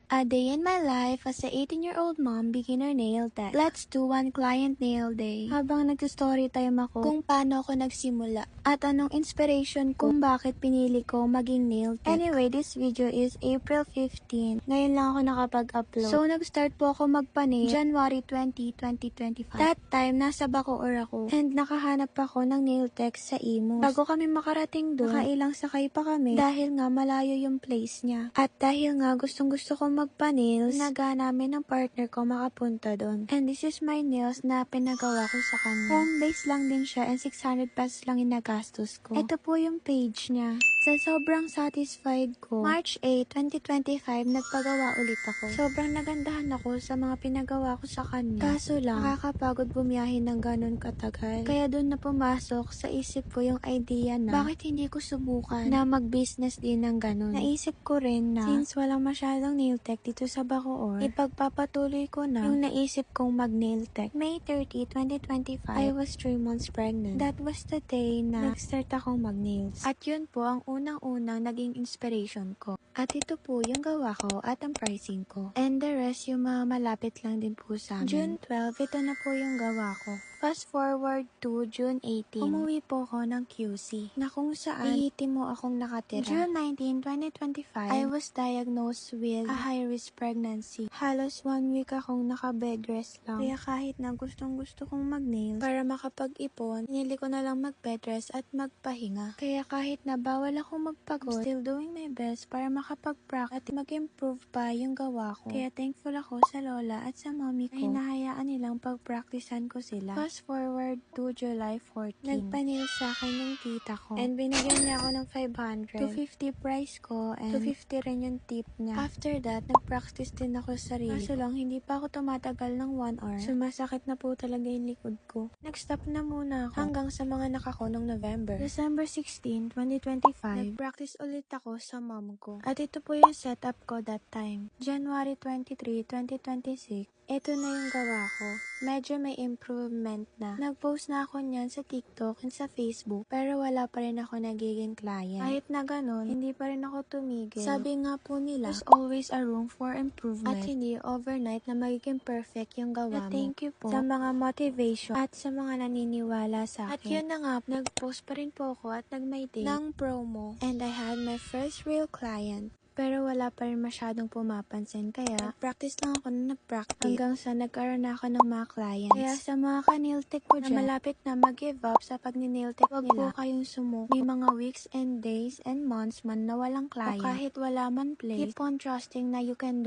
A day in my life as a 18-year-old mom beginner nail tech. Let's do one client nail day. Habang nag-story time ako kung paano ako nagsimula at anong inspiration ko kung bakit pinili ko maging nail tech. Anyway, this video is April 15. Ngayon lang ako nakapag-upload. So, nag-start po ako magpa-nail January 20, 2025. That time, nasa Bacoor ako and nakahanap ako ng nail tech sa Imus. Bago kami makarating doon, nakailang sakay pa kami dahil nga malayo yung place niya. At dahil nga gustong-gusto ko magpa-nails, naga namin ng partner ko makapunta doon. And this is my nails na pinagawa ko sa kanya. Home base lang din siya and 600 pesos lang yung nagastos ko. Ito po yung page niya. Sa sobrang satisfied ko, March 8, 2025, nagpagawa ulit ako. Sobrang nagandahan ako sa mga pinagawa ko sa kanya. Kaso lang, nakakapagod bumiyahin ng ganun katagal. Kaya doon na pumasok sa isip ko yung idea na bakit hindi ko subukan na mag-business din ng ganun. Naisip ko rin na since walang masyadong nail tech dito sa Bacoor, ipagpapatuloy ko na yung naisip kong mag-nail tech. May 30, 2025, I was 3 months pregnant. That was the day na nag-start akong mag-nails. At yun po ang unang-unang naging inspiration ko. At ito po yung gawa ko at ang pricing ko. And the rest yung mga malapit lang din po sa amin. June 12, ito na po yung gawa ko. Fast forward to June 18, umuwi po ako ng QC na kung saan ihitimo akong nakatira. June 19, 2025, I was diagnosed with a high-risk pregnancy. Halos 1 week akong naka-bed rest lang. Kaya kahit na gustong-gusto kong mag-nails para makapag-ipon, pinili ko na lang mag-bed rest at magpahinga. Kaya kahit na bawal akong magpagod, I'm still doing my best para makapag-practice at mag-improve pa yung gawa ko. Kaya thankful ako sa lola at sa mommy ko ay nahayaan nilang pag-practicean ko sila. Fast forward to July 14. Nagpanil sa akin yung tita ko. And binigyan niya ako ng 500. 250 price ko and 250 rin yung tip niya. After that, nag-practice din ako sa sarili. Kaso lang, hindi pa ako tumatagal ng 1 hour. Sumasakit na po talaga yung likod ko. Nag-stop na muna ako hanggang sa mga nakako ng November. December 16, 2025, nag-practice ulit ako sa mom ko. At ito po yung setup ko that time. January 23, 2026, ito na yung gawa ko. Medyo may improvement na. Nag-post na ako niyan sa TikTok and sa Facebook, pero wala pa rin ako nagiging client. Kahit na ganun, hindi pa rin ako tumigil. Sabi nga po nila, there's always a room for improvement at hindi overnight na magiging perfect yung gawa mo. Thank you po sa mga motivation at sa mga naniniwala sa akin. At yun na nga, nag-post pa rin po ako at nag-may day ng promo. And I had my first real client. Pero wala pa rin masyadong pumapansin. Kaya, nag-practice lang ako na nag-practice hanggang sa nagkaroon na ako ng mga clients. Kaya sa mga ka-nail tech ko dyan, na malapit na mag-give up sa pag-nail tech nila, huwag po kayong sumuko. May mga weeks and days and months man na walang client. O kahit wala man place, keep on trusting na you can do